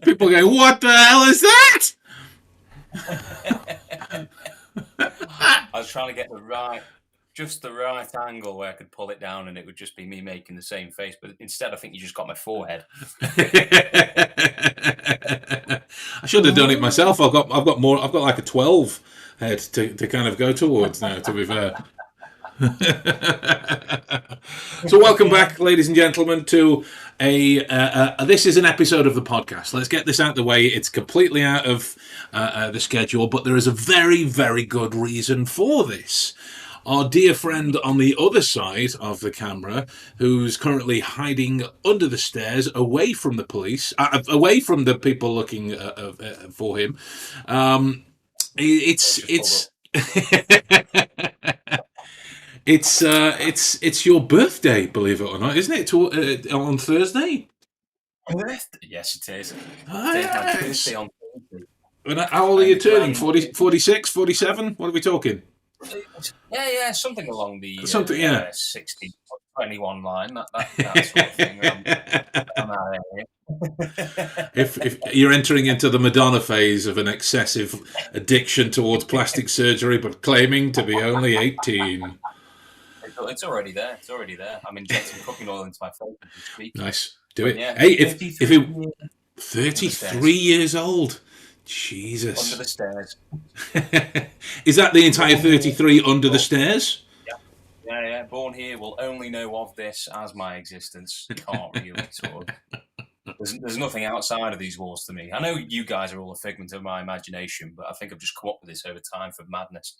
People go, what the hell is that? I was trying to get just the right angle where I could pull it down and it would just be me making the same face. But instead, I think you just got my forehead. I should have done it myself. I've got like a 12 head to kind of go towards now, to be fair. So welcome back, ladies and gentlemen, to this is an episode of the podcast. Let's get this out of the way. It's completely out of the schedule, but there is a very, very good reason for this. Our dear friend on the other side of the camera, who's currently hiding under the stairs, away from the police, away from the people looking for him. It's It's your birthday, believe it or not, isn't it? On Thursday? Yes, it is. Yes. How old are you turning? 40, 46, 47? What are we talking? Yeah, something along the 60, 21 line. That sort of thing. If you're entering into the Madonna phase of an excessive addiction towards plastic surgery, but claiming to be only 18. It's already there. I'm injecting cooking oil into my face as we speak. Nice. Do it. Yeah, hey, if it 33 years old. Jesus. Under the stairs. Is that the entire 33 under the stairs? Yeah. Born here will only know of this as my existence. Can't really sort of. There's nothing outside of these walls to me. I know you guys are all a figment of my imagination, but I think I've just come up with this over time for madness.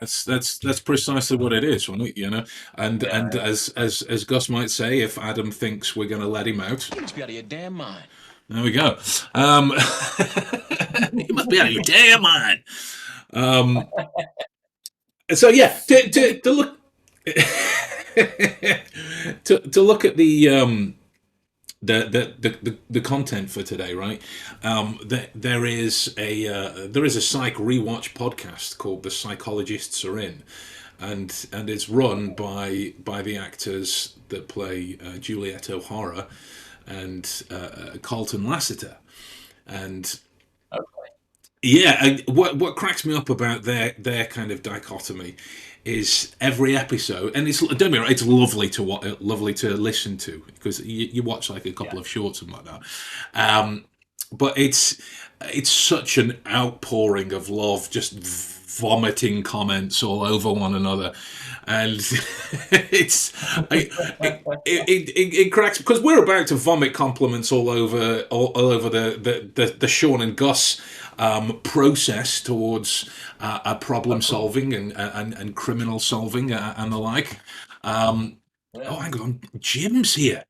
That's precisely what it is, right? You know, and as Gus might say, if Adam thinks we're going to let him out, you must be out of your damn mind. There we go. You must be out of your damn mind. So yeah, to look to look at the content for today, right? There is a Psych rewatch podcast called The Psychologists Are In, and it's run by the actors that play Juliet O'Hara and Carlton Lasseter, and what cracks me up about their kind of dichotomy is every episode, and don't get me wrong, it's lovely to listen to, because you watch like a couple of shorts and like that, but it's such an outpouring of love, just vomiting comments all over one another, and it cracks, because we're about to vomit compliments all over the Shawn and Gus process towards problem solving and criminal solving and the like. Oh, hang on, Jim's here.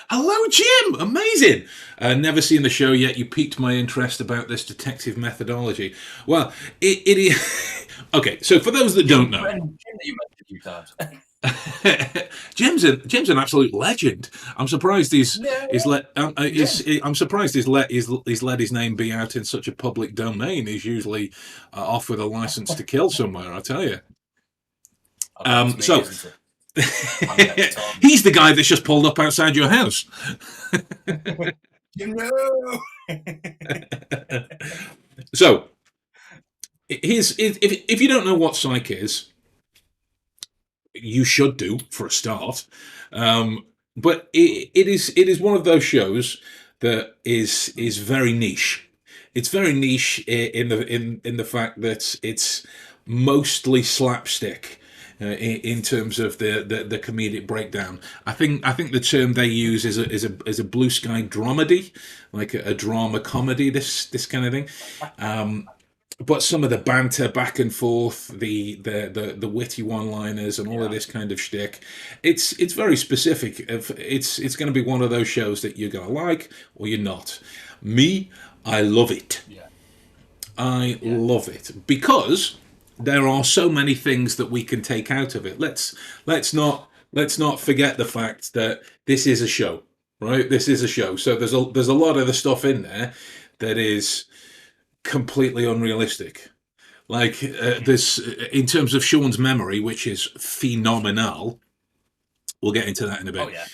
Hello, Jim. Amazing. Never seen the show yet. You piqued my interest about this detective methodology. Well, it is okay. So for those that don't know, Jim's an absolute legend. I'm surprised he's let his name be out in such a public domain. He's usually off with a license to kill somewhere, I tell you. So he's the guy that's just pulled up outside your house. So if you don't know what Psych is, you should do for a start. But it is one of those shows that is very niche. It's very niche in the fact that it's mostly slapstick. In terms of the comedic breakdown, I think the term they use is a blue sky dramedy, like a drama comedy, this kind of thing. But some of the banter back and forth, the witty one-liners, and all of this kind of shtick, it's very specific. It's going to be one of those shows that you're going to like or you're not. Me, I love it. I love it because there are so many things that we can take out of it. Let's not forget the fact that this is a show, right? This is a show. So there's a lot of the stuff in there that is completely unrealistic. Like this, in terms of Shawn's memory, which is phenomenal. We'll get into that in a bit. Oh, yeah.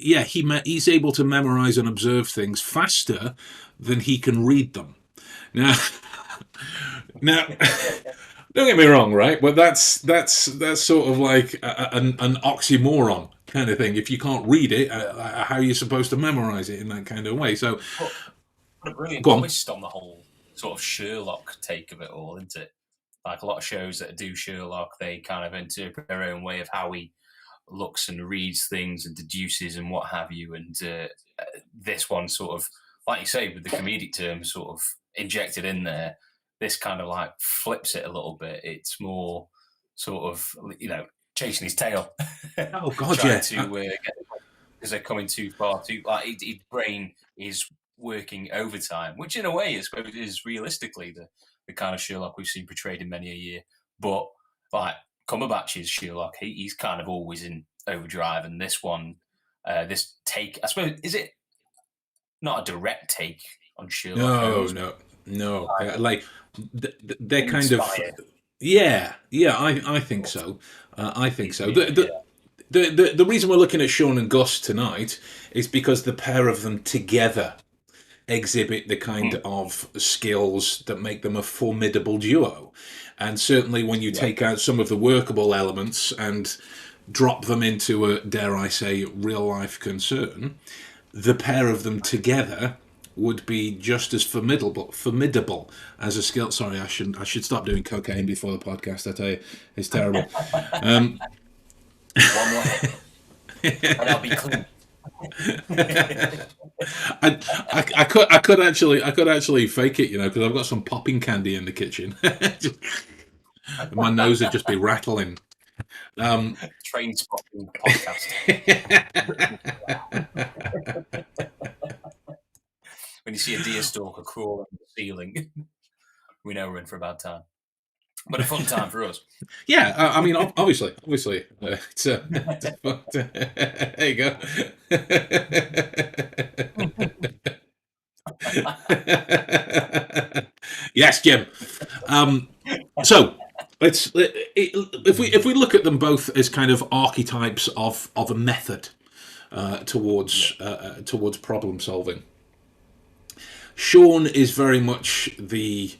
yeah, he's able to memorize and observe things faster than he can read them. Now, now, don't get me wrong, right? But that's sort of like an oxymoron kind of thing. If you can't read it, how are you supposed to memorize it in that kind of way? So, What a brilliant go on. twist on the whole sort of Sherlock take of it all, isn't it? Like a lot of shows that do Sherlock, they kind of interpret their own way of how he looks and reads things and deduces and what have you. And this one sort of, like you say, with the comedic terms sort of injected in there, this kind of like flips it a little bit. It's more sort of, chasing his tail. Oh God, trying yeah. to because they're coming too far. His brain is working overtime, which in a way, I suppose, is realistically the kind of Sherlock we've seen portrayed in many a year. But like Cumberbatch's Sherlock, he's kind of always in overdrive, and this one, this take, I suppose, is it not a direct take on Sherlock Holmes? No. Like they're kind of, yeah. I think so. I think so. The reason we're looking at Shawn and Gus tonight is because the pair of them together exhibit the kind of skills that make them a formidable duo. And certainly when you take out some of the workable elements and drop them into a, dare I say, real life concern, the pair of them together would be just as formidable as a skill. Sorry, I should stop doing cocaine before the podcast. I tell you, it's terrible. One more hit, and I'll be clean. I could actually fake it, because I've got some popping candy in the kitchen. My nose would just be rattling. Train spotting podcast. When you see a deer stalker crawl on the ceiling, we know we're in for a bad time. But a fun time for us. Yeah, I mean, obviously, it's there you go. Yes, Jim. So if we look at them both as kind of archetypes of a method towards problem solving, Shawn is very much the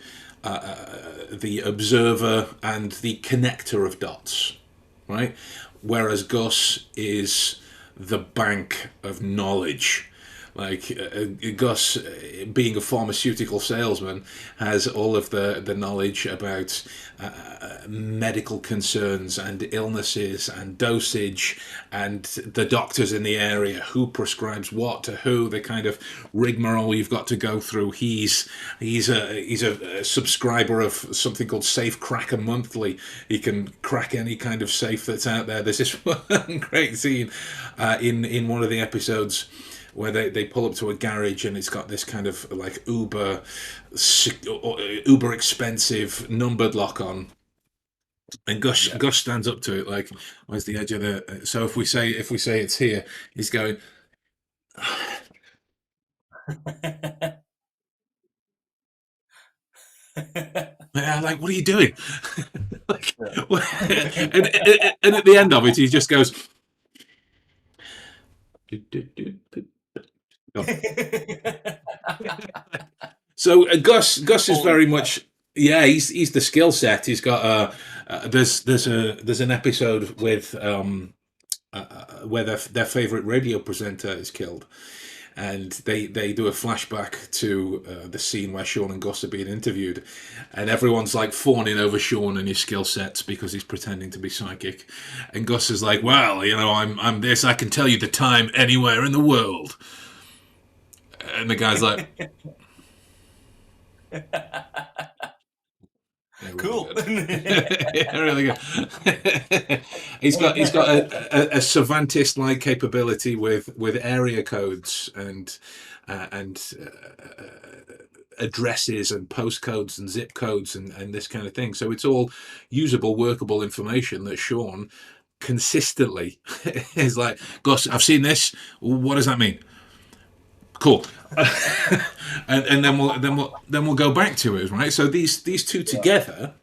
observer and the connector of dots, right? Whereas Gus is the bank of knowledge. Like Gus, being a pharmaceutical salesman, has all of the knowledge about medical concerns and illnesses and dosage and the doctors in the area, who prescribes what to who, the kind of rigmarole you've got to go through. He's a subscriber of something called Safe Cracker Monthly. He can crack any kind of safe that's out there. There's this one great scene in one of the episodes where they pull up to a garage and it's got this kind of like uber expensive numbered lock on, and Gus stands up to it like, where's the edge of the, so if we say it's here, he's going like, what are you doing? Like, and at the end of it he just goes so Gus is very much, yeah, he's the skill set. He's got there's an episode with where their favorite radio presenter is killed, and they do a flashback to the scene where Shawn and Gus are being interviewed, and everyone's like fawning over Shawn and his skill sets because he's pretending to be psychic, and Gus is like, well, I'm this, I can tell you the time anywhere in the world, and the guy's like cool. Yeah, really good. he's got a savantist like capability with area codes and addresses and postcodes and zip codes and this kind of thing. So it's all usable, workable information that Shawn consistently is like, Gus, I've seen this. What does that mean? Cool. and then we'll go back to it, right? So these two together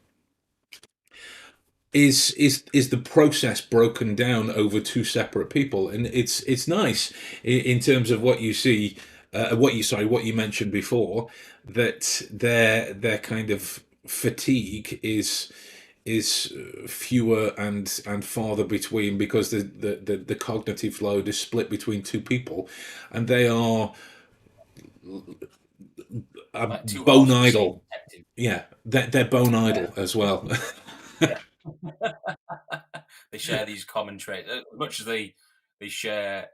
is the process broken down over two separate people, and it's nice in terms of what you see, what you mentioned before, that their kind of fatigue is fewer and farther between, because the cognitive load is split between two people, and they are Like two bone halves of the same idle. detective. Yeah, they're bone idle as well. Yeah. They share these common traits. As much as they share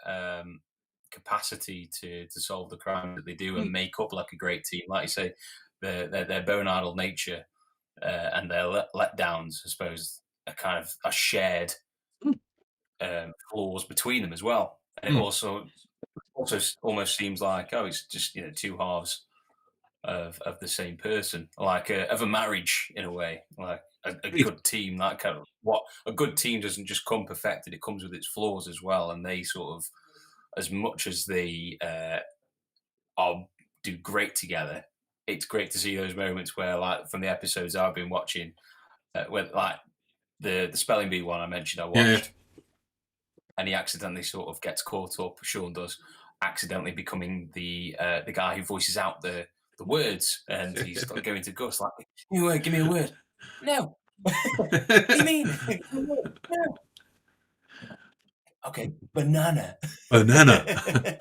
capacity to solve the crime that they do and make up like a great team, like you say, their bone idle nature and their letdowns, I suppose, are kind of are shared flaws between them as well. And it also almost seems like, oh, it's just two halves of the same person, like of a marriage in a way, like a good team. That kind of what a good team doesn't just come perfected; it comes with its flaws as well. And they sort of, as much as they are do great together, it's great to see those moments where, like from the episodes I've been watching, where like the spelling bee one I mentioned, I Yeah. watched, and he accidentally sort of gets caught up. Shawn does, accidentally becoming the guy who voices out the words, and he's like going to Gus like, "Give me a word, give me a word." No. What do you mean? Give me a word. No. Okay, banana. Banana.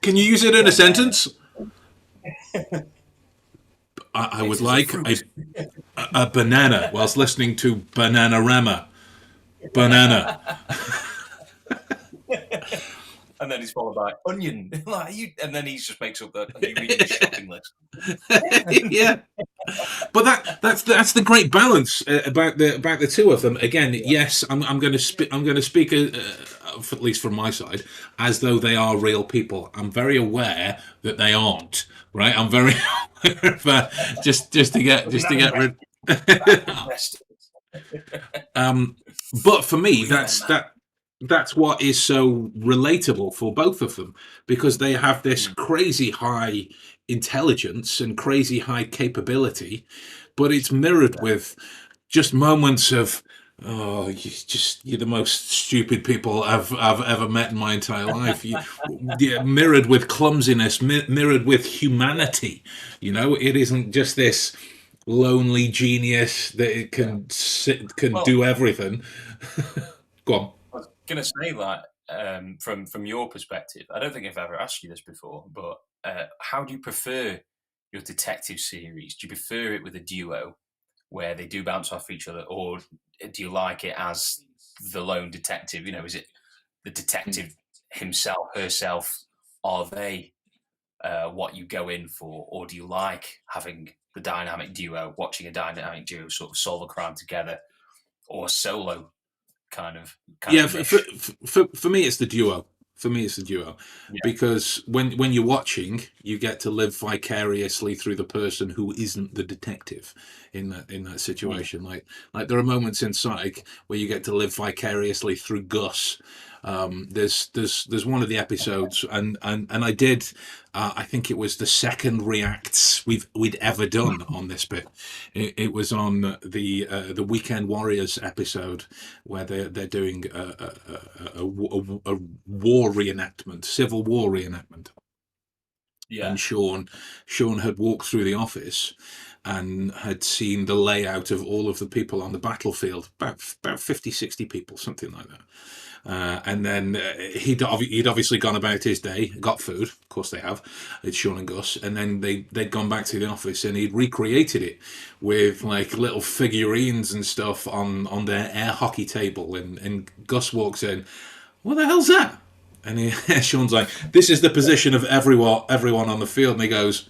Can you use it in a Banana. sentence? I It would is a like fruit. a banana whilst listening to Bananarama. Banana. And then he's followed by onion. Like you, and then he just makes up that, are you reading the shopping list? Yeah. But that's the great balance about the two of them. Again, Yeah. yes, I'm going to speak at least from my side, as though they are real people. I'm very aware that they aren't. Right. I'm very aware of, just to get rid. But for me, Yeah, man. that's what is so relatable for both of them, because they have this Mm. crazy high intelligence and crazy high capability, but it's mirrored with just moments of, oh, you're the most stupid people I've ever met in my entire life. Yeah, mirrored with clumsiness, mirrored with humanity. It isn't just this lonely genius that it can Well, do everything. Go on. I was gonna say that from your perspective, I don't think I've ever asked you this before, but how do you prefer your detective series? Do you prefer it with a duo where they do bounce off each other, or do you like it as the lone detective? Is it the detective himself, herself? Are they what you go in for, or do you like having the dynamic duo, watching a dynamic duo sort of solve a crime together, or solo kind of Yeah, niche? for me, it's the duo. For me, it's the duo, Yeah. because when you're watching, you get to live vicariously through the person who isn't the detective in that Mm. situation. Like there are moments in Psych where you get to live vicariously through Gus. There's one of the episodes, and I did. I think it was the second reacts we'd ever done on this bit. It was on the Weekend Warriors episode, where they're doing a war reenactment, Civil War reenactment. Yeah. And Shawn had walked through the office and had seen the layout of all of the people on the battlefield, about 50, 60 people, something like that. And then he'd obviously gone about his day, got food. Of course they have. It's Shawn and Gus, and then they'd gone back to the office, and he'd recreated it with like little figurines and stuff on their air hockey table. And Gus walks in. What the hell's that? And Shawn's like, "This is the position of everyone on the field." And he goes,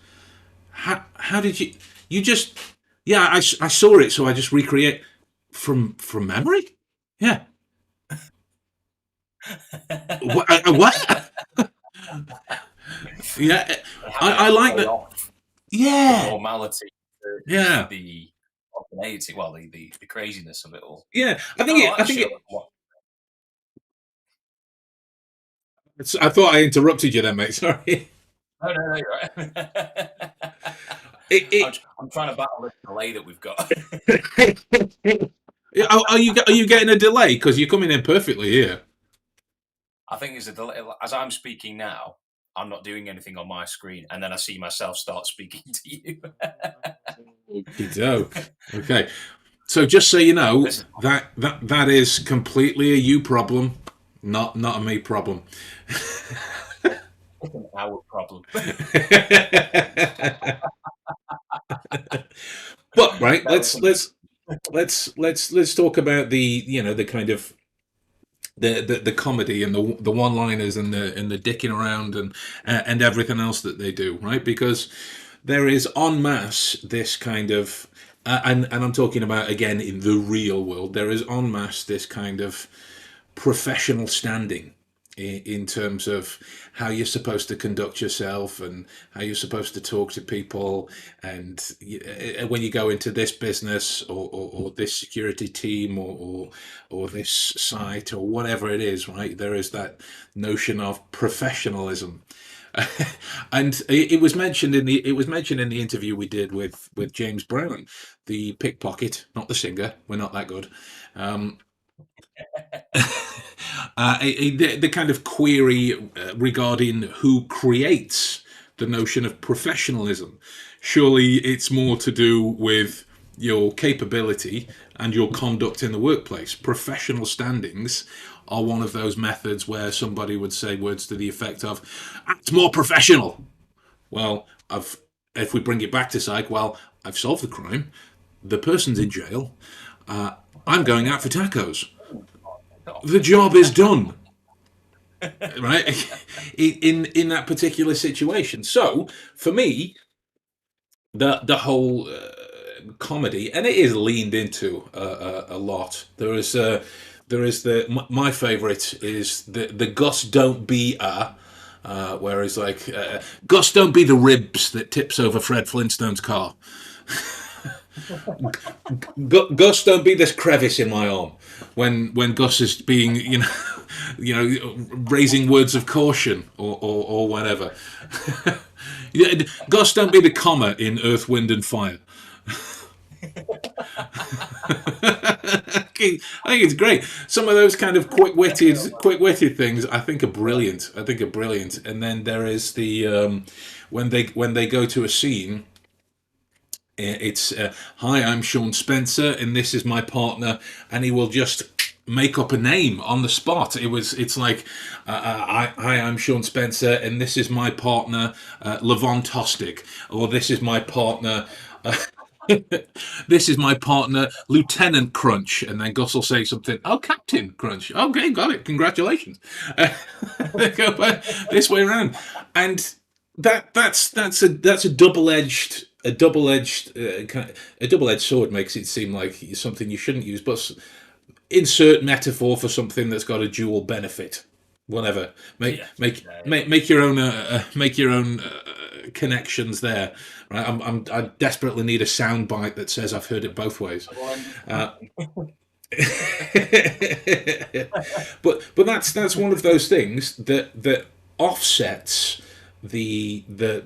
"How did you just? Yeah, I saw it, so I just recreate from memory. Yeah, what? Yeah, And how I that like play that. off the Yeah, normality versus yeah, the spontaneity, well, the craziness of it all. yeah. No, I I like think Sherlock. it. I thought I interrupted you then, mate. Sorry. No, no, no, you're right. It, I'm trying to battle this delay that we've got. it Are you getting a delay? Because you're coming in perfectly here. I think there's a delay. As I'm speaking now, I'm not doing anything on my screen, and then I see myself start speaking to you. Okey-doke. Okay. So just so you know, This is that is completely a you problem, not a me problem. our problem. But right, No, it's let's talk about the kind of the comedy and the one liners and the dicking around and everything else that they do, right? Because there is en masse this kind of and I'm talking about again in the real world, there is en masse this kind of professional standing in terms of how you're supposed to conduct yourself and how you're supposed to talk to people, and when you go into this business or this security team or this site or whatever it is, right? There is that notion of professionalism. And it was mentioned in the interview we did with James Brown, the pickpocket, not the singer. We're not that good. Um, the kind of query regarding who creates the notion of professionalism. Surely it's more to do with your capability and your conduct in the workplace. Professional standings are one of those methods where somebody would say words to the effect of, "Act more professional." Well, if we bring it back to Psych, well, I've solved the crime. The person's in jail. I'm going out for tacos. The job is done, right? In that particular situation. So for me, the whole comedy, and it is leaned into a lot. There is my favorite is the Gus don't be whereas like Gus don't be the ribs that tips over Fred Flintstone's car. Gus don't be this crevice in my arm when Gus is being raising words of caution or whatever. Gus don't be the comma in Earth, Wind and Fire. I think it's great. Some of those kind of quick-witted things I think are brilliant. And then there is the when they go to a scene. It's hi, I'm Shawn Spencer, and this is my partner, and he will just make up a name on the spot. It's like hi, I'm Shawn Spencer, and this is my partner, Levon Tostig, or this is my partner. This is my partner, Lieutenant Crunch, and then Gus will say something. Oh, Captain Crunch. Okay, got it. Congratulations. Go back this way around, and that's a double-edged a double-edged sword. Makes it seem like something you shouldn't use, but insert metaphor for something that's got a dual benefit. Whatever. Make your own connections there. Right. I desperately need a sound bite that says I've heard it both ways. But that's one of those things that offsets the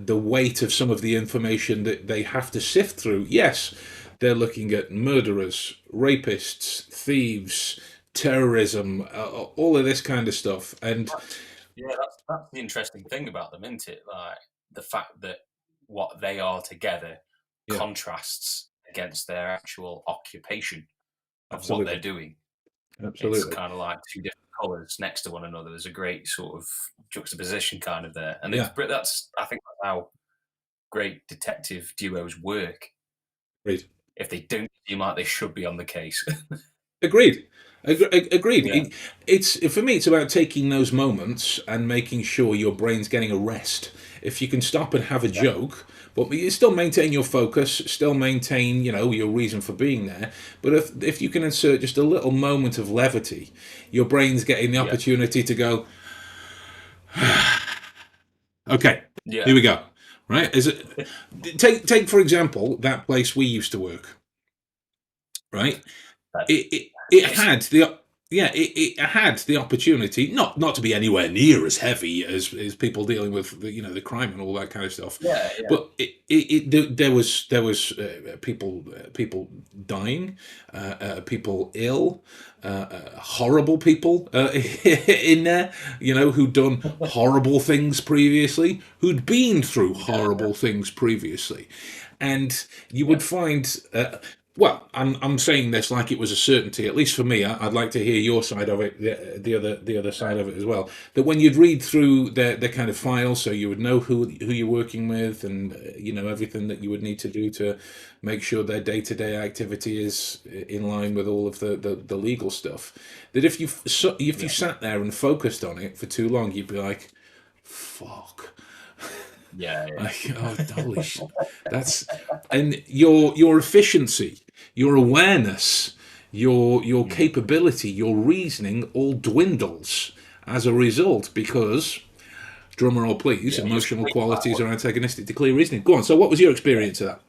weight of some of the information that they have to sift through. Yes, they're looking at murderers, rapists, thieves, terrorism, all of this kind of stuff, and yeah, that's the interesting thing about them, isn't it? Like the fact that what they are together yeah, contrasts against their actual occupation of what they're absolutely, doing. It's absolutely, kind of like two different colours next to one another. There's a great sort of juxtaposition kind of there, and yeah, that's I think that's how great detective duos work. great. If they don't seem like they should be on the case, Agreed. Agreed. yeah, It's for me. It's about taking those moments and making sure your brain's getting a rest. If you can stop and have a yeah, joke, but you still maintain your focus, still maintain your reason for being there. But if you can insert just a little moment of levity, your brain's getting the yeah, opportunity to go. Okay, yeah. here we go. Right? Is it take for example that place we used to work. Right? That It is had the yeah, it had the opportunity not to be anywhere near as heavy as people dealing with the crime and all that kind of stuff, Yeah, yeah. but there was people dying, people ill, horrible people in there, who'd done horrible things previously, who'd been through Yeah, horrible things previously, and you yeah, would find. Well, I'm saying this like it was a certainty. At least for me, I'd like to hear your side of it, the other side of it as well. That when you'd read through the kind of files, so you would know who you're working with, and everything that you would need to do to make sure their day-to-day activity is in line with all of the legal stuff. That if you yeah, sat there and focused on it for too long, you'd be like, "Fuck." yeah, Like, oh, holy shit. That's and your efficiency, your awareness, your yeah. capability, your reasoning all dwindles as a result because, drum roll please, Yeah, you're emotional swayed by qualities what. are antagonistic to clear reasoning. Go on. So, what was your Yeah, experience of that?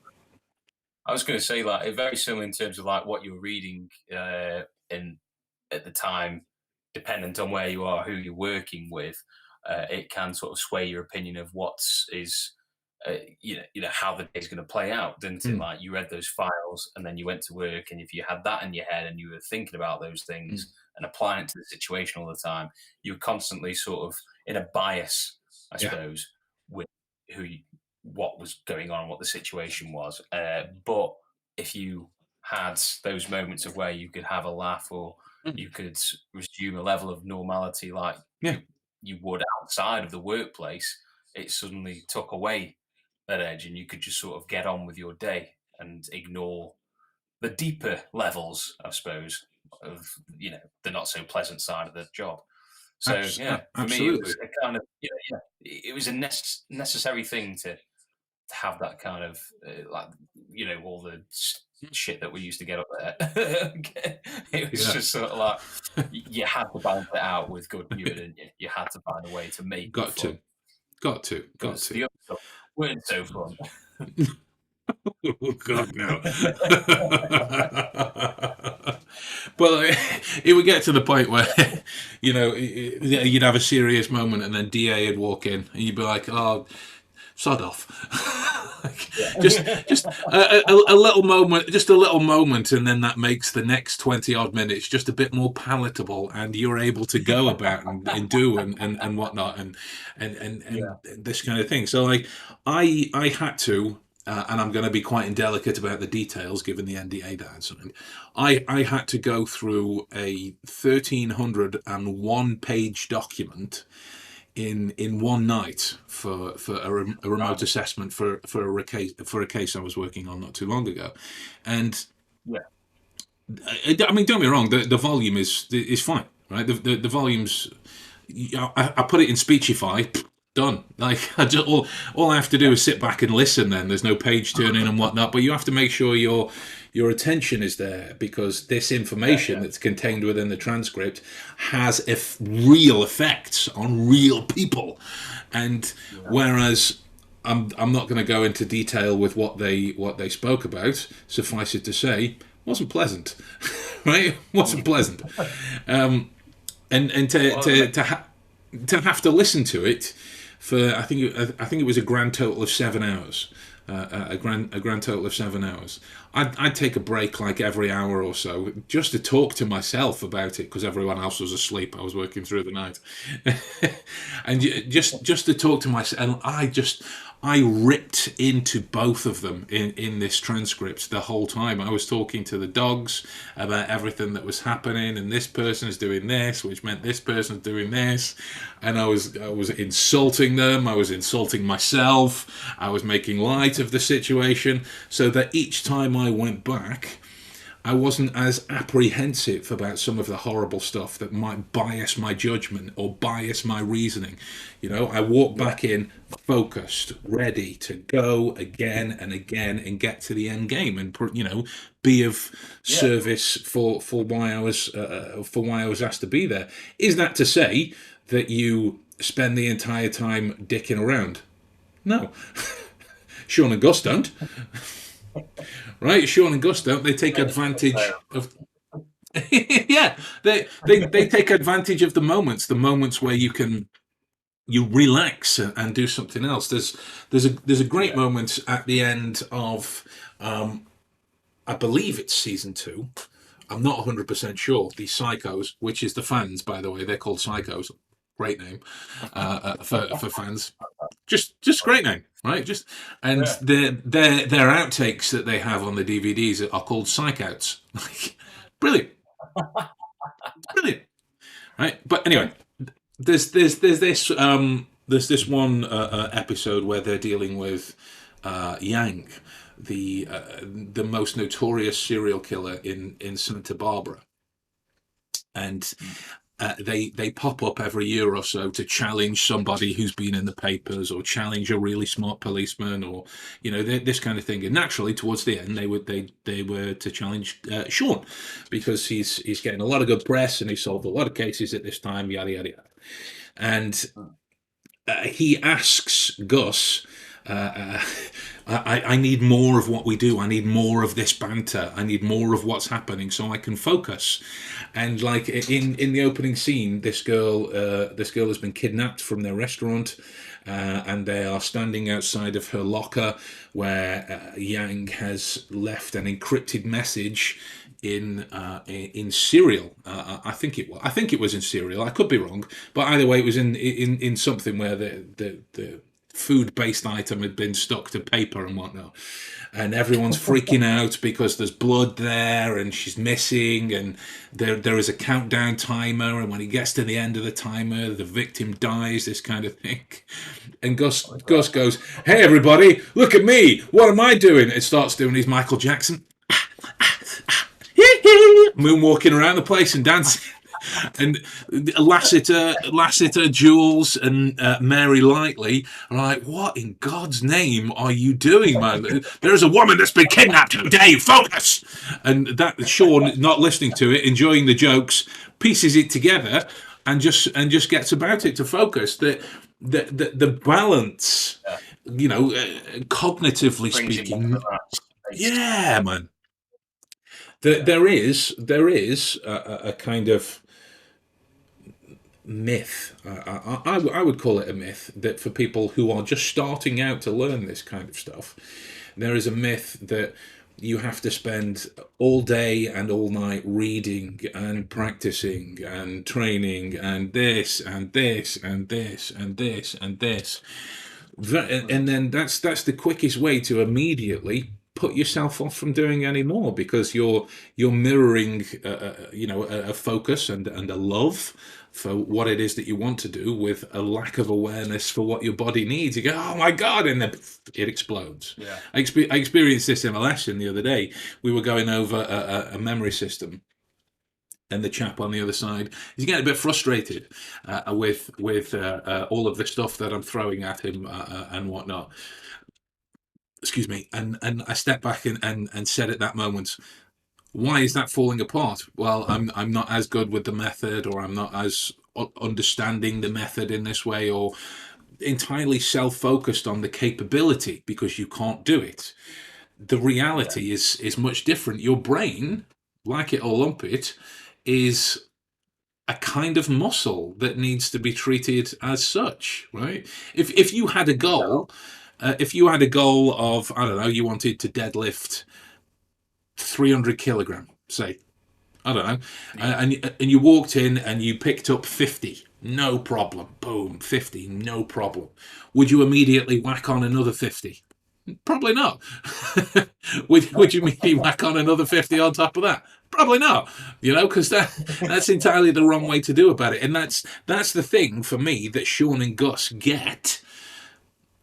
I was going to say like very similar in terms of like what you were reading in at the time, dependent on where you are, who you're working with. It can sort of sway your opinion of what is. How the day's going to play out, didn't it? Mm, Like you read those files and then you went to work, and if you had that in your head and you were thinking about those mm, things and applying it to the situation all the time, you were constantly sort of in a bias, I yeah. suppose, with who you, what was going on, what the situation was. But if you had those moments of where you could have a laugh or Mm, you could resume a level of normality like yeah. you would outside of the workplace, it suddenly took away that edge and you could just sort of get on with your day and ignore the deeper levels, I suppose, of the not so pleasant side of the job. So yeah, for me it was Absolutely. a kind of it was a necessary thing to have that kind of like all the shit that we used to get up there. It was Yeah. just sort of like you had to balance it out with good humor, didn't you? You had to find a way to make it Got fun to. Got to. Got because to. the other stuff weren't so fun. Oh God, no. But like, it would get to the point where, you'd have a serious moment, and then DA would walk in, and you'd be like, "Oh, sod off." Like, just a little moment, just a little moment, and then that makes the next 20 odd minutes just a bit more palatable, and you're able to go about and do and whatnot, and this kind of thing. So like, I had to. And I'm going to be quite indelicate about the details given the NDA that I signed. I had to go through a 1,301 page document in one night for a remote Right. assessment for a case I was working on not too long ago, and Yeah. I mean, don't get me wrong, the volume is fine, right? The volume's I put it in Speechify. Done. Like all I have to do Yeah. is sit back and listen. Then there's no page turning and whatnot. But you have to make sure your attention is there because this Yeah. information Yeah. that's contained within the transcript has real effects on real people, and Yeah. whereas I'm not going to go into detail with what they spoke about. Suffice it to say, wasn't pleasant, right? Wasn't Mm. pleasant, and to Well, to to, ha- to have to listen to it for I think it was a grand total of 7 hours. A grand total of 7 hours. I'd take a break like every hour or so just to talk to myself about it because everyone else was asleep. I was working through the night, and just to talk to myself. And I ripped into both of them in this transcript the whole time. I was talking to the dogs about everything that was happening, and this person's doing this, which meant this person's doing this, and I was insulting them. I was insulting myself. I was making light of the situation, so that each time I went back, I wasn't as apprehensive about some of the horrible stuff that might bias my judgment or bias my reasoning. I walked yeah. back in focused, ready to go again and again and get to the end game and be of Yeah. service for why I was asked to be there. Is that to say that you spend the entire time dicking around? No. Shawn and Gus don't, right? Shawn and Gus don't. They take Fair advantage of Yeah, they take advantage of the moments where you relax and do something else. There's a great Yeah. moment at the end of I believe it's season two. I'm not 100% sure. The Psychos, which is the fans, by the way, they're called Psychos. Great name for fans. Just great name, right? Just and Yeah. their outtakes that they have on the DVDs are called Psych outs. Like, brilliant, brilliant, right? But anyway, there's this one episode where they're dealing with Yang, the most notorious serial killer in Santa Barbara, and they pop up every year or so to challenge somebody who's been in the papers or challenge a really smart policeman or this kind of thing. And naturally, towards the end, they were to challenge Shawn because he's getting a lot of good press and he solved a lot of cases at this time. Yada yada yada. And he asks Gus, uh, I need more of what we do. I need more of this banter. I need more of what's happening so I can focus. And like in the opening scene, this girl has been kidnapped from their restaurant. And they are standing outside of her locker where Yang has left an encrypted message in cereal. I think it was in cereal. I could be wrong, but either way, it was in something where the food-based item had been stuck to paper and whatnot, and everyone's freaking out because there's blood there and she's missing, and there is a countdown timer, and when he gets to the end of the timer, the victim dies. This kind of thing, and Gus goes, "Hey everybody, look at me! What am I doing?" It starts doing his Michael Jackson. Moonwalking around the place and dancing. And Lassiter, Jules, and Mary Lightly are like, "What in God's name are you doing, man? There's a woman that's been kidnapped. How dare you focus?" And that Shawn, not listening to it, enjoying the jokes, pieces it together, and just gets about it to focus. The balance, Yeah. cognitively Brings him back to speaking, that space. yeah, man. Yeah. There is a kind of myth. I would call it a myth that for people who are just starting out to learn this kind of stuff, there is a myth that you have to spend all day and all night reading and practicing and training and this and this and this and this and this. And then that's the quickest way to immediately put yourself off from doing any more because you're mirroring a focus and a love for what it is that you want to do with a lack of awareness for what your body needs. You go, "Oh my God," and then it explodes. Yeah. I experienced this in a lesson the other day. We were going over a memory system, and the chap on the other side he's getting a bit frustrated with all of the stuff that I'm throwing at him and whatnot. Excuse me. And I stepped back and said at that moment, "Why is that falling apart?" "Well, I'm not as good with the method, or I'm not as understanding the method in this way, or entirely self-focused on the capability because you can't do it." The Yeah. reality is much different. Your brain, like it or lump it, is a kind of muscle that needs to be treated as such, right? If you had a No. goal, if you had a goal of, I don't know, you wanted to deadlift 300 kilogram, say, I don't know, Yeah. and you walked in and you picked up 50, no problem, boom, 50, no problem. Would you immediately whack on another 50? Probably not. Would you immediately whack on another 50 on top of that? Probably not. Because that's entirely the wrong way to do about it. And that's the thing for me that Shawn and Gus get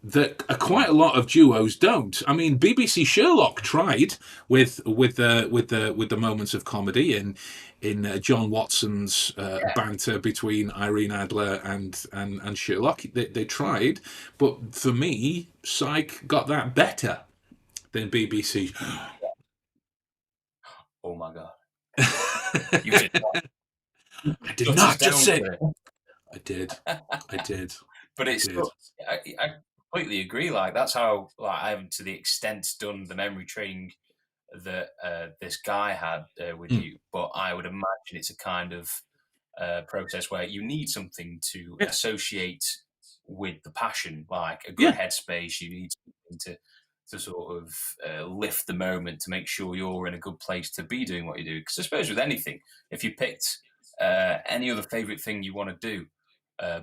that quite a lot of duos don't. I mean, BBC Sherlock tried with the moments of comedy in John Watson's Yeah. banter between Irene Adler and Sherlock. They tried, but for me, Psych got that better than BBC. Oh my God. You just I did shut us not just down say. for it. I did. I did. But I it's did. I completely agree. Like that's how like I haven't to the extent done the memory training that this guy had with you, but I would imagine it's a kind of process where you need something to Yeah, associate with the passion, like a good yeah, headspace. You need something to sort of lift the moment to make sure you're in a good place to be doing what you do. Because I suppose with anything, if you picked any other favorite thing you want to do,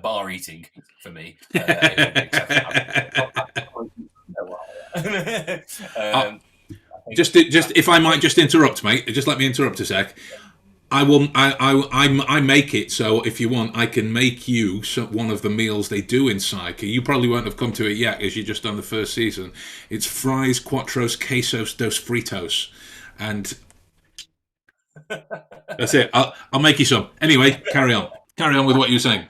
bar eating for me, it would be except Uh, I think just that if I might just interrupt, mate. Just let me interrupt a sec. I will. I make it so if you want, I can make you one of the meals they do in Psych. You probably won't have come to it yet, as you've just done the first season. It's fries, cuatros, quesos, dos fritos, and that's it. I'll make you some. Anyway, carry on. Carry on with what you were saying.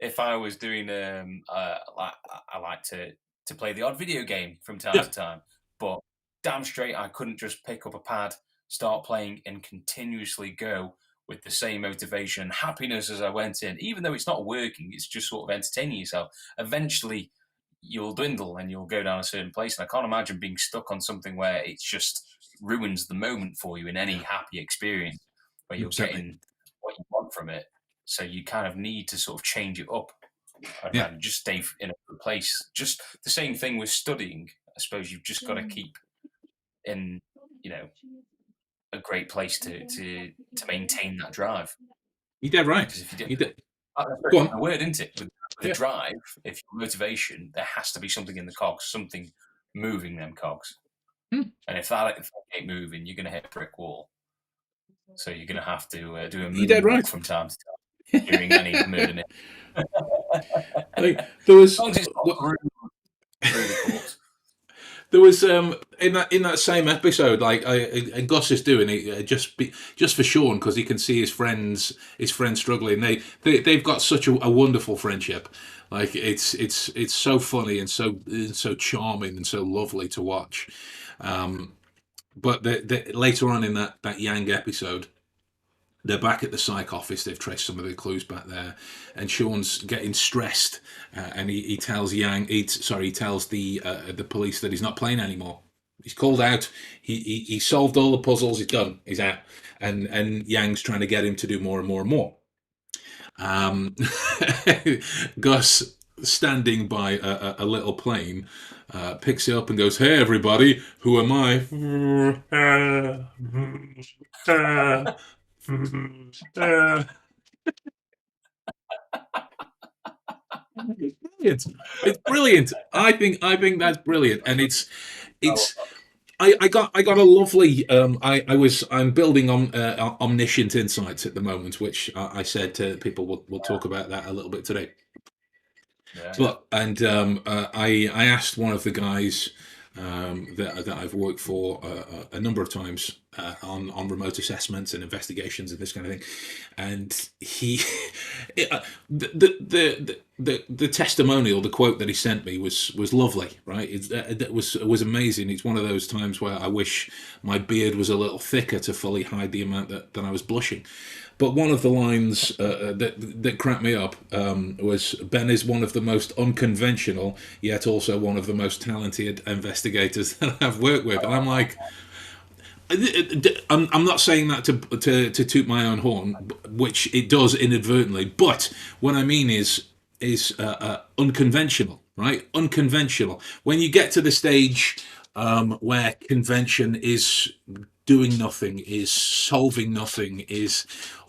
if I was doing, I like to play the odd video game from time Yeah, to time, but damn straight I couldn't just pick up a pad, start playing, and continuously go with the same motivation and happiness as I went in. Even though it's not working, it's just sort of entertaining yourself. Eventually, you'll dwindle and you'll go down a certain place. And I can't imagine being stuck on something where it just ruins the moment for you in any happy experience, where you're exactly. getting what you want from it. So you kind of need to sort of change it up Yeah, and just stay in a good place. Just the same thing with studying. I suppose you've just got to keep in, you know, a great place to maintain that drive. you're dead right. Because if you did, You did. that's Go on. the word, isn't it? With the Yeah. drive, if your motivation, there has to be something in the cogs, something moving them cogs. Hmm. And if that ain't moving, you're going to hit a brick wall. So you're going to have to do a You're dead moonwalk right. from time to time during any murder mystery. Like there As was. long as it's not through the course. There was in that same episode, like and Gus is doing it just for Shawn because he can see his friends struggling. They've got such a wonderful friendship. Like it's so funny and so charming and so lovely to watch. But later on in that Yang episode, they're back at the psych office. They've traced some of the clues back there, and Shawn's getting stressed, and he tells he tells the police that he's not playing anymore. He's called out. He solved all the puzzles. He's done. He's out. And Yang's trying to get him to do more and more and more. Um, Gus, standing by a little plane, picks it up and goes, "Hey everybody, who am I?" Brilliant. It's brilliant. I think that's brilliant, and it's. I got a lovely. I'm building on omniscient insights at the moment, which I said to people. We'll talk about that a little bit today. Yeah. But and I asked one of the guys that I've worked for a number of times on remote assessments and investigations and this kind of thing, and he the testimonial, the quote that he sent me was lovely, right? It was amazing. It's one of those times where I wish my beard was a little thicker to fully hide the amount that I was blushing. But one of the lines that cracked me up was, "Ben is one of the most unconventional, yet also one of the most talented investigators that I've worked with." And I'm like, I'm not saying that to toot my own horn, which it does inadvertently. But what I mean is unconventional, right? Unconventional. When you get to the stage where convention is doing nothing, is solving nothing, is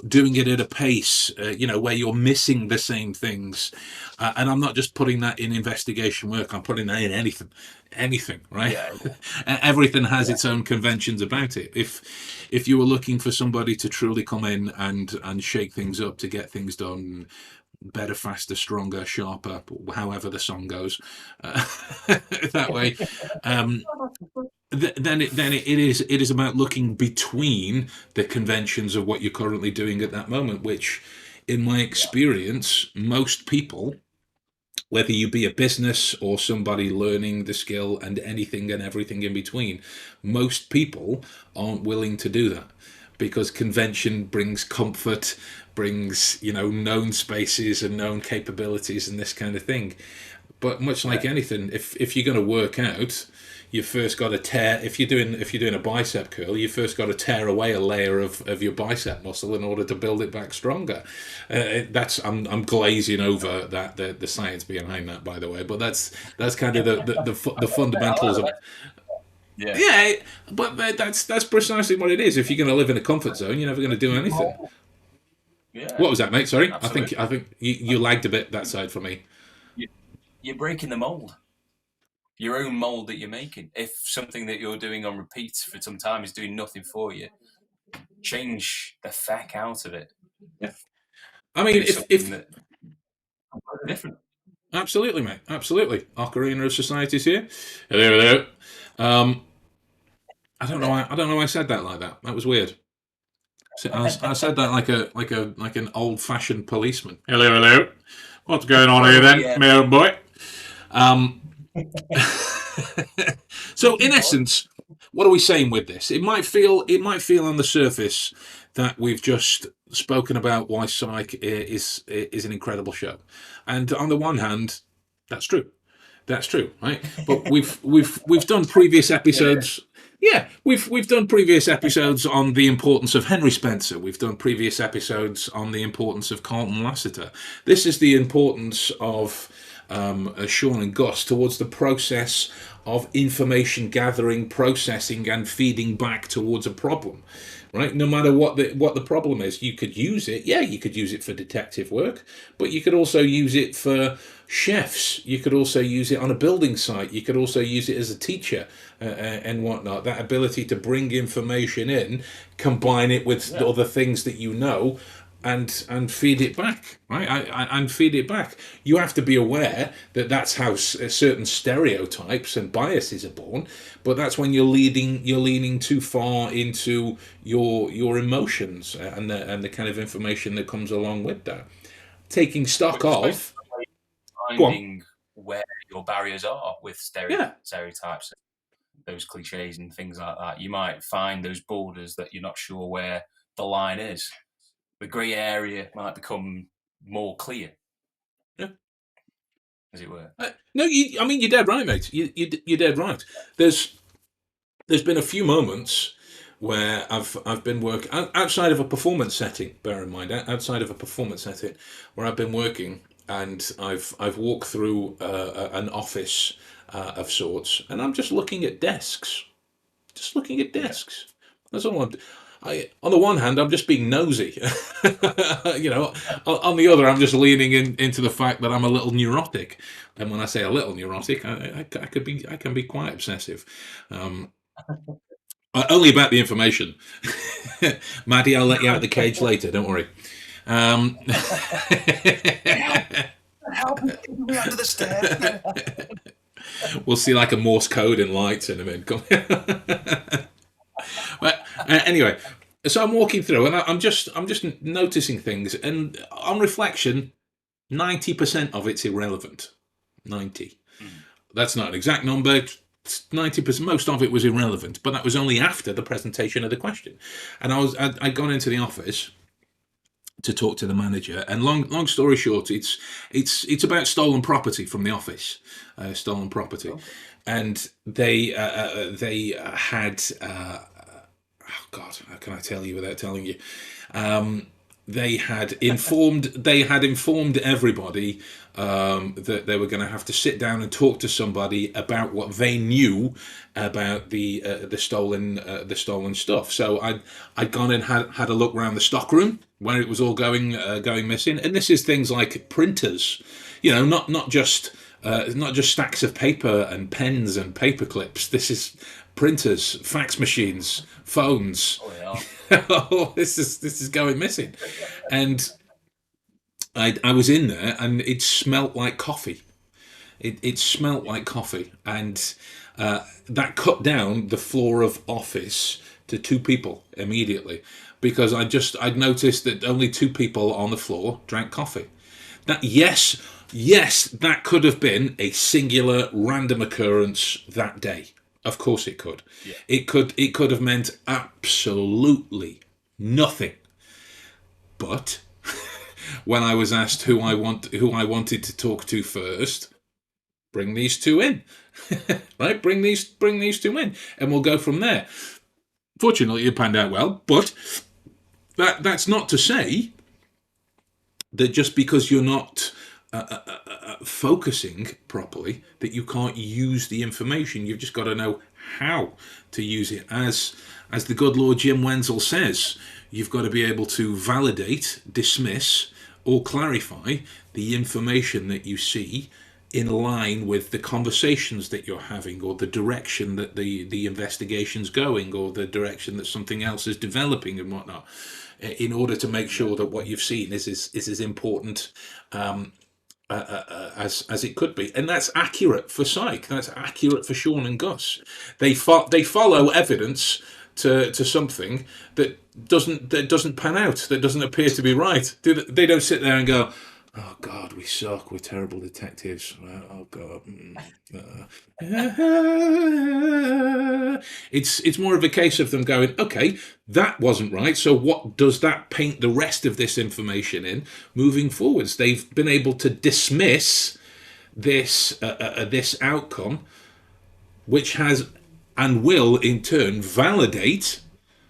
doing it at a pace, where you're missing the same things. And I'm not just putting that in investigation work, I'm putting that in anything, right? Yeah. Everything has its own conventions about it. If you were looking for somebody to truly come in and shake things up, to get things done better, faster, stronger, sharper, however the song goes, that way, then it is about looking between the conventions of what you're currently doing at that moment, which in my experience, most people, whether you be a business or somebody learning the skill and anything and everything in between, most people aren't willing to do that because convention brings comfort, brings known spaces and known capabilities and this kind of thing. But much like anything, if you're going to work out, you first got to tear. If you're doing a bicep curl, you first got to tear away a layer of your bicep muscle in order to build it back stronger. I'm glazing over that the science behind that, by the way, but that's kind of the fundamentals of. Yeah. Yeah, but that's precisely what it is. If you're going to live in a comfort zone, you're never going to do anything. Yeah. What was that, mate? Sorry, Absolutely. I think you lagged a bit that side for me. You're breaking the mold. Your own mold that you're making. If something that you're doing on repeat for some time is doing nothing for you, change the feck out of it. Yeah, I mean, Do something that different. absolutely, mate, absolutely. Ocarina of Society's here. Hello, hello. Um, I don't know. I don't know. Why I said that like that. That was weird. So I said that like an old fashioned policeman. Hello, hello. What's going on here then, Yeah. mail boy? So in essence, what are we saying with this? It might feel on the surface that we've just spoken about why Psych is an incredible show, and on the one hand, that's true. That's true, right? But we've done previous episodes. Yeah, we've done previous episodes on the importance of Henry Spencer. We've done previous episodes on the importance of Carlton Lassiter. This is the importance of Shawn and Gus towards the process of information gathering, processing, and feeding back towards a problem. Right, no matter what the problem is, you could use it. Yeah, you could use it for detective work, but you could also use it for chefs. You could also use it on a building site. You could also use it as a teacher and whatnot. That ability to bring information in, combine it with other things that you know, and feed it back, right? And feed it back. You have to be aware that that's how certain stereotypes and biases are born. But that's when you're leaning too far into your emotions and the kind of information that comes along with that. Taking stock of. Go on. Finding where your barriers are with Yeah. stereotypes, those cliches and things like that. You might find those borders that you're not sure where the line is. The grey area might become more clear, Yeah. as it were. No, I mean, you're dead right, mate. You're dead right. There's been a few moments where I've been working outside of a performance setting. Bear in mind, outside of a performance setting, where I've been working, and I've walked through an office of sorts, and I'm just looking at desks, That's all on the one hand, I'm just being nosy. On the other, I'm just leaning into the fact that I'm a little neurotic. And when I say a little neurotic, I can be quite obsessive. Only about the information. Maddie, I'll let you out of the cage later. Don't worry. Help me under the stairs. We'll see like a Morse code in lights in a minute. But anyway, so I'm walking through, and I'm just noticing things, and on reflection, 90% of it's irrelevant. 90. That's not an exact number. 90%. Most of it was irrelevant, but that was only after the presentation of the question. And I'd gone into the office to talk to the manager, and long story short, it's about stolen property from the office, stolen property, and they had. Oh God, how can I tell you without telling you? They had informed everybody that they were going to have to sit down and talk to somebody about what they knew about the stolen stuff. So I'd gone and had a look around the stock room when it was all going missing, and this is things like printers, not just stacks of paper and pens and paper clips. This is printers, fax machines, phones. Oh, yeah. Oh, this is going missing, and I was in there, and it smelt like coffee. It smelt like coffee, and that cut down the floor of office to 2 people immediately, because I'd noticed that only 2 people on the floor drank coffee. That yes, that could have been a singular random occurrence that day. Of course it could. Yeah. It could have meant absolutely nothing. But when I was asked who I wanted to talk to first, bring these two in, right? Bring these two in, and we'll go from there. Fortunately, it panned out well, but that's not to say that just because you're not focusing properly, that you can't use the information. You've just got to know how to use it. As the good Lord Jim Wenzel says, you've got to be able to validate, dismiss, or clarify the information that you see in line with the conversations that you're having, or the direction that the investigation's going, or the direction that something else is developing and whatnot, in order to make sure that what you've seen is as important as it could be. And that's accurate for Psych. That's accurate for Shawn and Gus. They follow evidence to something that doesn't pan out, that doesn't appear to be right. They don't sit there and go, "Oh God, we suck. We're terrible detectives. Oh God." It's more of a case of them going, "Okay, that wasn't right. So what does that paint the rest of this information in moving forwards?" They've been able to dismiss this outcome, which has and will in turn validate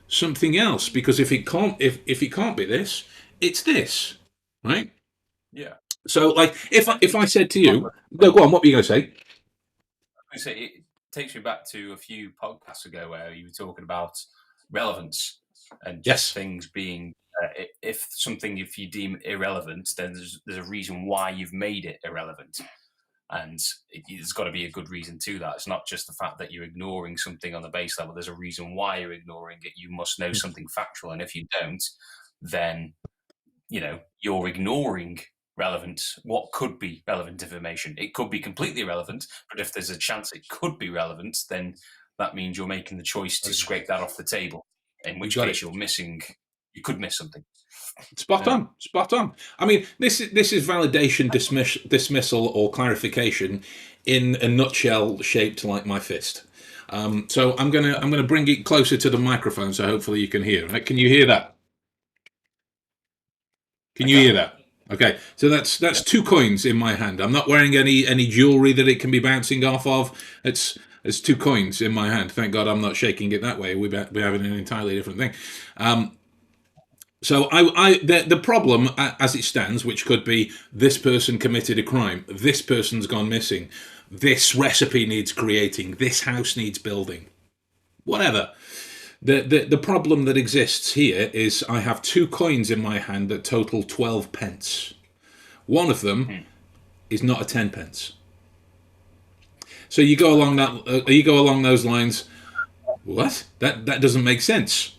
something else. Because if it can't be this, it's this, right? Yeah. So, like, if I said to you, no, go on, what were you going to say? It takes me back to a few podcasts ago where you were talking about relevance and just things being, if you deem irrelevant, then there's a reason why you've made it irrelevant. And there's got to be a good reason to that. It's not just the fact that you're ignoring something on the base level. There's a reason why you're ignoring it. You must know something factual. And if you don't, then, you're ignoring what could be relevant information. It could be completely irrelevant, but if there's a chance it could be relevant, then that means you're making the choice to scrape that off the table, in which case you could miss something. Spot on. I mean, this is validation, dismissal, or clarification in a nutshell shaped like my fist. So I'm gonna bring it closer to the microphone, so hopefully you can hear. Right? Can you hear that? Can you hear that? Okay, so that's 2 coins in my hand. I'm not wearing any jewelry that it can be bouncing off of. It's 2 coins in my hand. Thank God I'm not shaking it that way. We'd be having an entirely different thing. So the problem as it stands, which could be this person committed a crime, this person's gone missing, this recipe needs creating, this house needs building, whatever. The problem that exists here is I have 2 coins in my hand that total 12 pence. One of them is not a 10 pence. So you go along those lines. What? That doesn't make sense.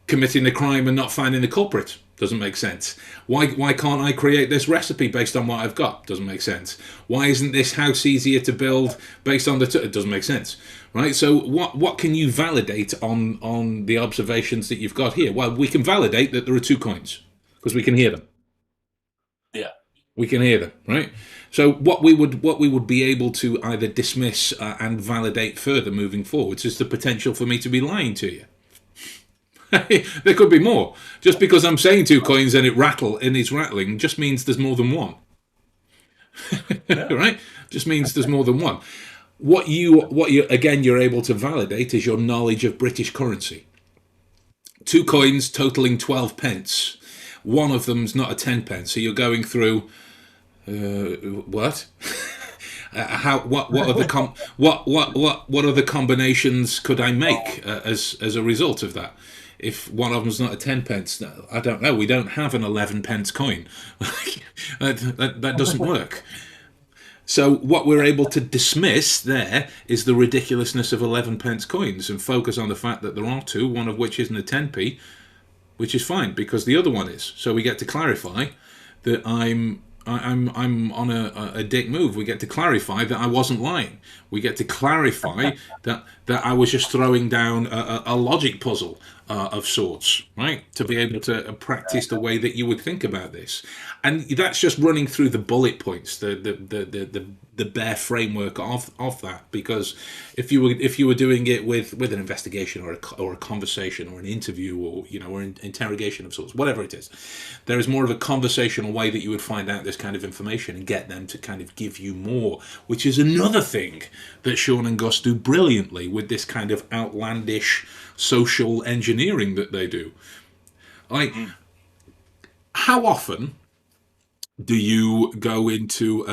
Committing the crime and not finding the culprit doesn't make sense. Why can't I create this recipe based on what I've got? Doesn't make sense. Why isn't this house easier to build based on it doesn't make sense, right? So what can you validate on the observations that you've got here? Well, we can validate that there are 2 coins because we can hear them. Yeah, we can hear them, right? So what we would be able to either dismiss and validate further moving forwards is the potential for me to be lying to you. There could be more. Just because I'm saying 2 coins and it's rattling just means there's more than one. Right? Just means there's more than one. What you're able to validate is your knowledge of British currency. 2 coins totaling 12 pence. One of them's not a 10 pence. So you're going through what? What other combinations could I make as a result of that? If one of them's not a 10 pence, I don't know. We don't have an 11 pence coin. that doesn't work. So what we're able to dismiss there is the ridiculousness of 11 pence coins and focus on the fact that there are 2, one of which isn't a 10p, which is fine because the other one is. So we get to clarify that I'm on a dick move. We get to clarify that I wasn't lying. We get to clarify that I was just throwing down a logic puzzle of sorts, right? To be able to practice the way that you would think about this, and that's just running through the bullet points, the bare framework of that. Because if you were doing it with an investigation or a conversation or an interview or or an interrogation of sorts, whatever it is, there is more of a conversational way that you would find out this kind of information and get them to kind of give you more, which is another thing that Shawn and Gus do brilliantly with this kind of outlandish social engineering that they do. Like, how often do you go into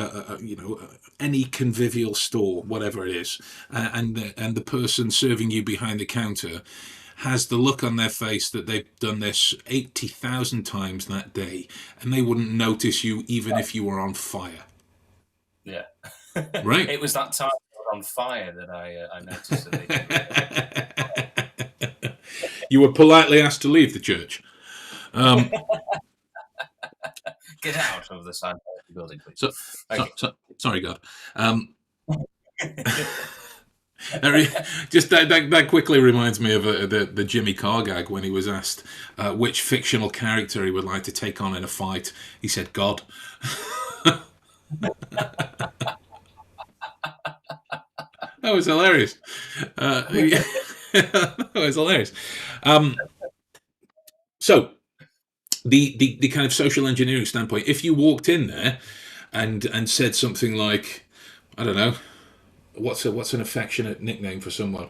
any convivial store, whatever it is, and the person serving you behind the counter has the look on their face that they've done this 80,000 times that day, and they wouldn't notice you even if you were on fire? Yeah. Right. It was that time I was on fire that I noticed that they You were politely asked to leave the church. Get out of the Scientology building, please. Sorry, God. Just that quickly reminds me of the Jimmy Carr gag when he was asked which fictional character he would like to take on in a fight. He said God. That was hilarious. That was hilarious. So the kind of social engineering standpoint, if you walked in there and said something like, I don't know, what's an affectionate nickname for someone?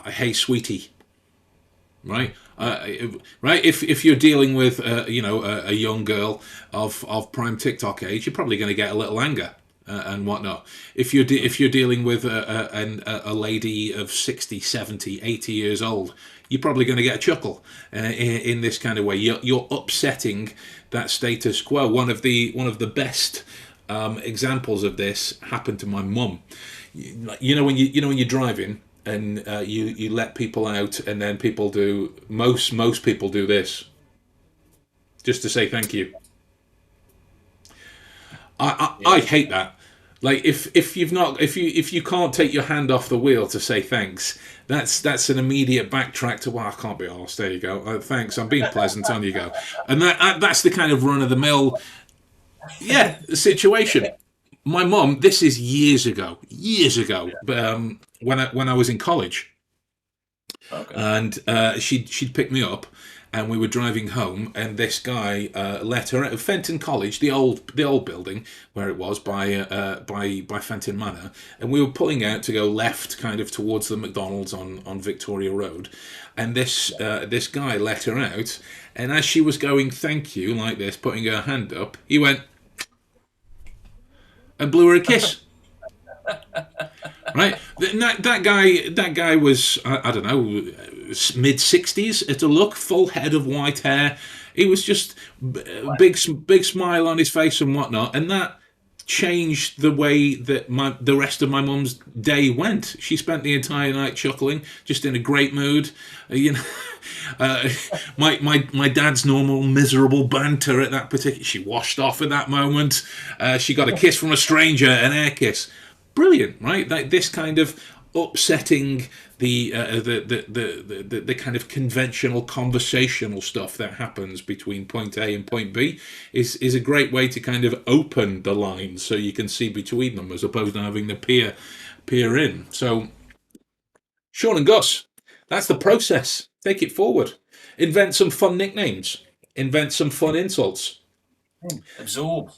Hey, sweetie. Right, right. If you're dealing with a young girl of prime TikTok age, you're probably going to get a little anger and whatnot. If you're dealing with a lady of 60, 70, 80 years old, you're probably going to get a chuckle in this kind of way. You're upsetting that status quo. One of the best examples of this happened to my mum. When you're driving and you let people out, and then people do most people do this just to say thank you. I hate that. Like if you can't take your hand off the wheel to say thanks, that's an immediate backtrack to, well, I can't be arsed. There you go. Thanks, I'm being pleasant. On you go. And that's the kind of run of the mill situation. My mum, this is years ago, when I was in college, Okay. and she'd picked me up, and we were driving home, and this guy let her out. Fenton College, the old building where it was by Fenton Manor, and we were pulling out to go left, kind of towards the McDonald's on Victoria Road, and this guy let her out, and as she was going thank you like this, putting her hand up, he went and blew her a kiss. Right, that guy was I don't know, mid-60s at a look, full head of white hair. He was just big smile on his face and whatnot, and that changed the way that the rest of my mum's day went. She spent the entire night chuckling, just in a great mood. My dad's normal miserable banter at that particular, she washed off at that moment. She got a kiss from a stranger, an air kiss. Brilliant, right? Like this kind of upsetting the kind of conventional conversational stuff that happens between point A and point B is a great way to kind of open the lines so you can see between them, as opposed to having the peer in. So, Shawn and Gus, that's the process. Take it forward. Invent some fun nicknames. Invent some fun insults. Absorb.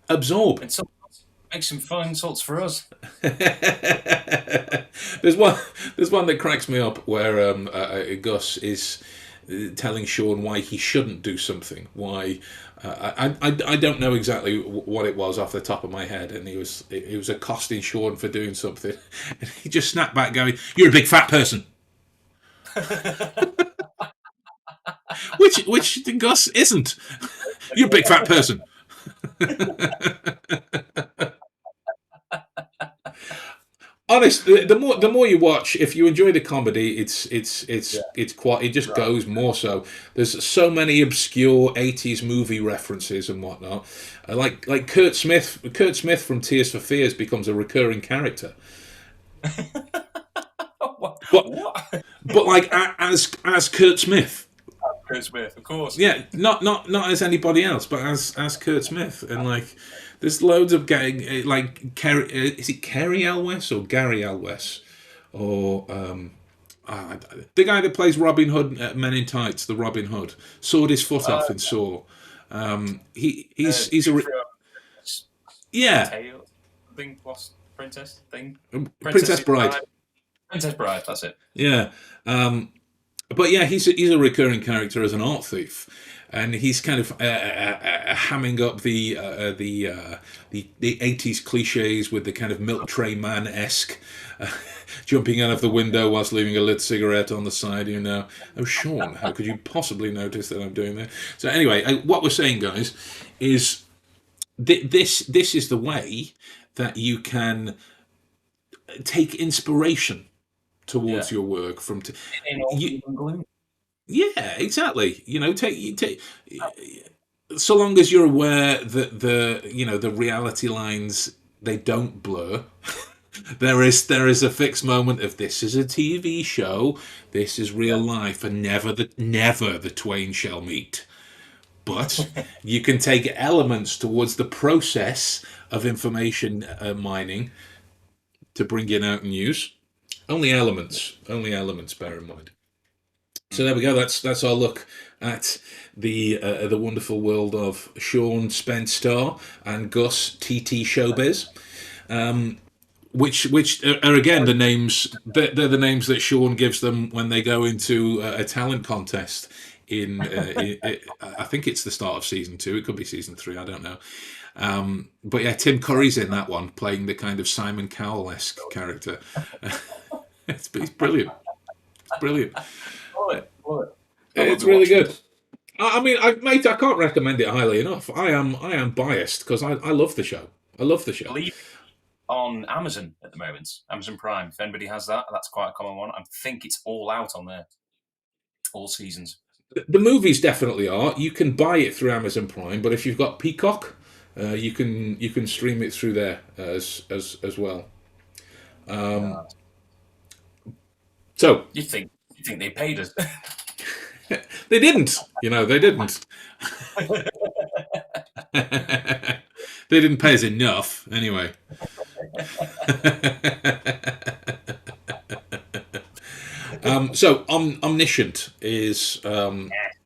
And make some fun insults for us. There's one that cracks me up where Gus is telling Shawn why he shouldn't do something. Why I don't know exactly what it was off the top of my head, and he was accosting Shawn for doing something, and he just snapped back, going, "You're a big fat person." which Gus isn't. You're a big fat person. Honestly, the more you watch, if you enjoy the comedy, it's quite, it just goes more so. There's so many obscure 80s movie references and whatnot. Like Kurt Smith from Tears for Fears becomes a recurring character. What? but like as Kurt Smith. Chris Smith, of course. Yeah, not as anybody else, but as Kurt Smith, and like there's loads of getting like Kerry. Is it Kerry Elwes or Gary Elwes or the guy that plays Robin Hood, Men in Tights, the Robin Hood, sawed his foot off in Saw. He's a yeah, Tale thing, lost princess thing, Princess Bride. Princess Bride. That's it. Yeah, but yeah, he's a recurring character as an art thief, and he's kind of hamming up the 80s cliches with the kind of milk tray man esque. Jumping out of the window whilst leaving a lit cigarette on the side, Oh, Shawn, how could you possibly notice that I'm doing that? So anyway, what we're saying, guys, is this is the way that you can take inspiration towards your work from. Yeah, exactly. Take. So long as you're aware that the reality lines, they don't blur. There is a fixed moment of this is a TV show, this is real life, and never the twain shall meet. But you can take elements towards the process of information mining to bring in out and use. Only elements. Bear in mind. So there we go. That's our look at the wonderful world of Shawn Spencer and Gus TT Showbiz. Which are again the names. They're the names that Shawn gives them when they go into a talent contest. I think it's the start of season 2. It could be season 3. I don't know. But yeah, Tim Curry's in that one, playing the kind of Simon Cowell-esque character. It's brilliant. It's brilliant. It's really good. I mean, mate, I can't recommend it highly enough. I am biased because I love the show. I love the show. On Amazon at the moment, Amazon Prime. If anybody has that, that's quite a common one. I think it's all out on there, all seasons. The movies definitely are. You can buy it through Amazon Prime, but if you've got Peacock, you can stream it through there as well. So you think they paid us? They didn't. They didn't. They didn't pay us enough, anyway. So Omniscient is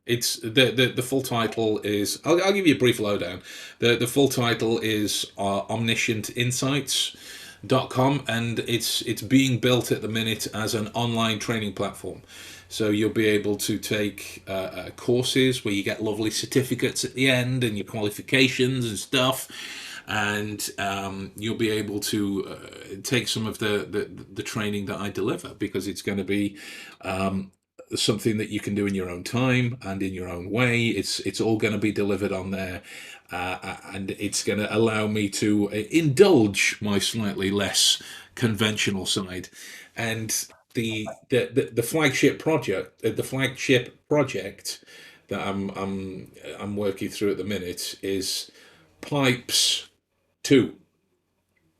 it's the full title is I'll give you a brief lowdown. The full title is omniscientinsights.com, and it's being built at the minute as an online training platform. So you'll be able to take courses where you get lovely certificates at the end and your qualifications and stuff, and you'll be able to take some of the training that I deliver, because it's going to be something that you can do in your own time and in your own way. It's all going to be delivered on there, and it's going to allow me to indulge my slightly less conventional side. And the flagship project, that I'm working through at the minute is Pipes 2.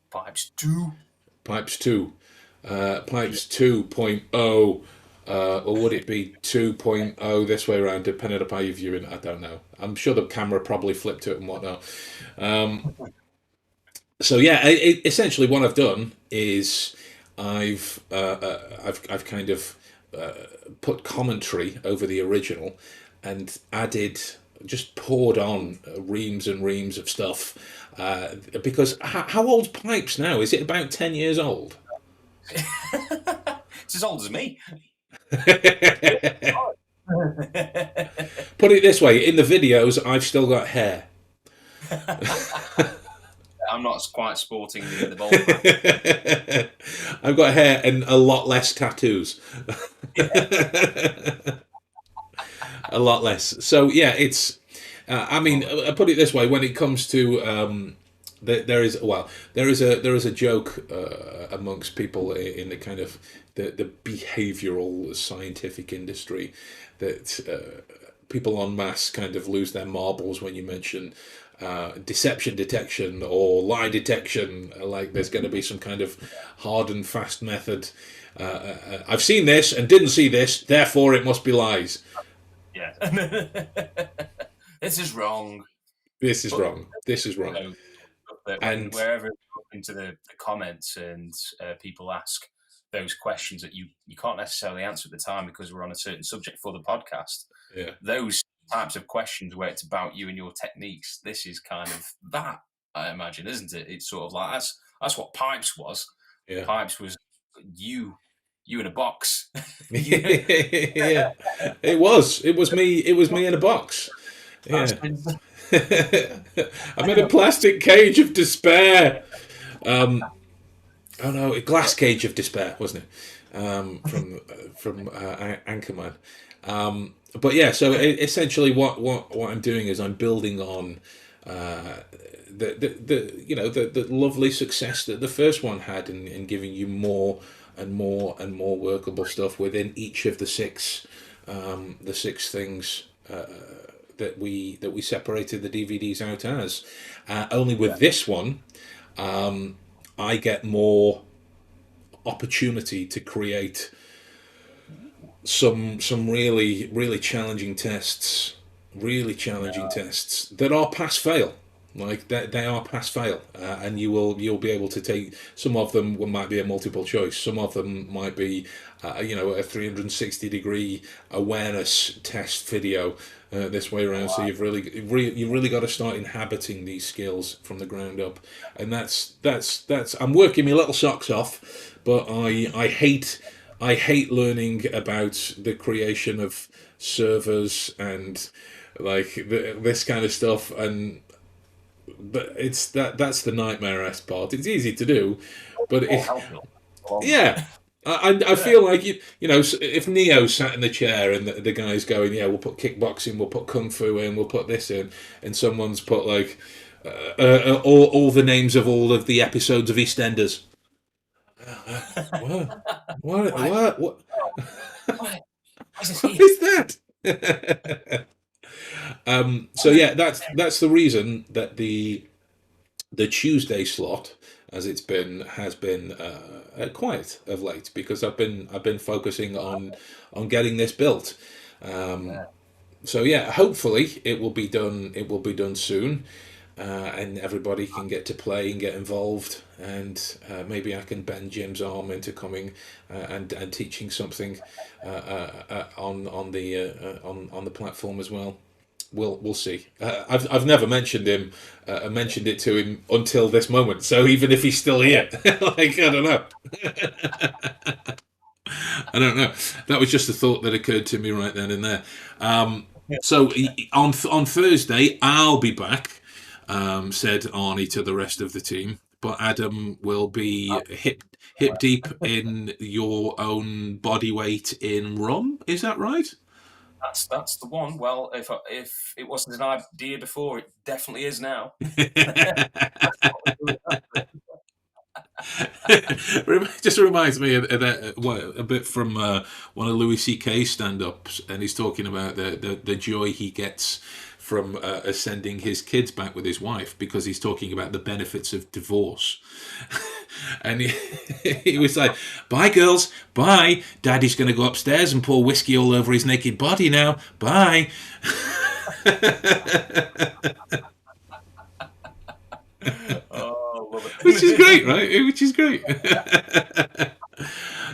Pipes 2. Pipes 2.0, or would it be 2.0 this way around, depending on how you're viewing it? I don't know. I'm sure the camera probably flipped it and whatnot. So yeah, essentially what I've done is I've kind of put commentary over the original and just poured on reams and reams of stuff, because how old's Pipes now? Is it about 10 years old? It's as old as me. Put it this way, in the videos I've still got hair. I'm not quite sporting the ball. I've got hair and a lot less tattoos. A lot less. So yeah, it's. I mean, I put it this way: when it comes to there is a joke amongst people in the kind of the behavioural scientific industry that people en masse kind of lose their marbles when you mention deception detection or lie detection. Like there's going to be some kind of hard and fast method. I've seen this and didn't see this, therefore it must be lies. Yeah. This is wrong. This is wrong. This is wrong. You know, and wherever into the comments and people ask those questions that you can't necessarily answer at the time because we're on a certain subject for the podcast. Yeah. Those types of questions where it's about you and your techniques, this is kind of that, I imagine, isn't it? It's sort of like that's what Pipes was. Yeah. Pipes was you in a box. Yeah. It was me in a box. Yeah. I'm in a plastic cage of despair. Oh no, a glass cage of despair, wasn't it? From Anchorman. But yeah, so essentially, what I'm doing is I'm building on the lovely success that the first one had in giving you more and more and more workable stuff within each of the six things that we separated the DVDs out as. Only with this one, I get more opportunity to create some really challenging tests, tests that are pass fail. Like they are pass fail, and you'll be able to take some of them. Might be a multiple choice. Some of them might be, a 360-degree awareness test video this way around. So you've really got to start inhabiting these skills from the ground up, and that's. I'm working my little socks off, but I hate learning about the creation of servers and like this kind of stuff and. But it's that's the nightmare-esque part. It's easy to do, but yeah, I feel like if Neo sat in the chair and the guy's going, yeah, we'll put kickboxing, we'll put kung fu in, we'll put this in, and someone's put like all the names of all of the episodes of EastEnders. What is that? So yeah, that's the reason that the Tuesday slot, as it's been, has been quiet of late, because I've been focusing on getting this built. So yeah, hopefully it will be done. It will be done soon, and everybody can get to play and get involved. And maybe I can bend Jim's arm into coming and teaching something on the platform as well. We'll see. I've never mentioned it to him until this moment. So even if he's still here, like I don't know. I don't know. That was just a thought that occurred to me right then and there. So on Thursday I'll be back, said Arnie to the rest of the team. But Adam will be hip deep in your own body weight in rum. Is that right? That's the one. Well, if it wasn't an idea before, it definitely is now. Just reminds me of that, a bit from one of Louis C.K.'s stand-ups, and he's talking about the joy he gets from sending his kids back with his wife, because he's talking about the benefits of divorce. And he was like, bye girls, bye, daddy's going to go upstairs and pour whiskey all over his naked body now, bye. Oh, love it. Which is great, right? Which is great.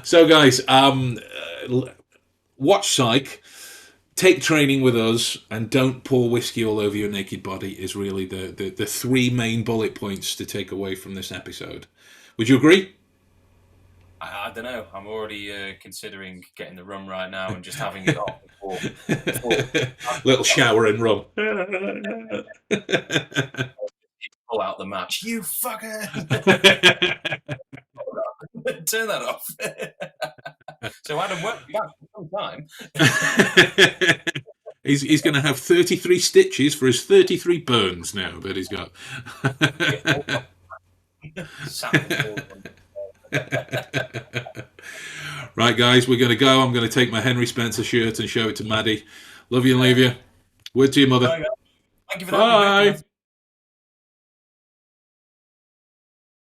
So guys, watch Psych, take training with us, and don't pour whiskey all over your naked body is really the three main bullet points to take away from this episode. Would you agree? I don't know. I'm already considering getting the rum right now and just having it off before little shower in rum. Pull out the match. You fucker! Turn that off. So Adam, what? Yeah, some time. He's going to have 33 stitches for his 33 burns now that he's got. Right, guys, we're going to go. I'm going to take my Henry Spencer shirt and show it to Maddie. Love you and leave you. Word to your mother. Bye, guys. Thank you for that. Happy Bye. birthday.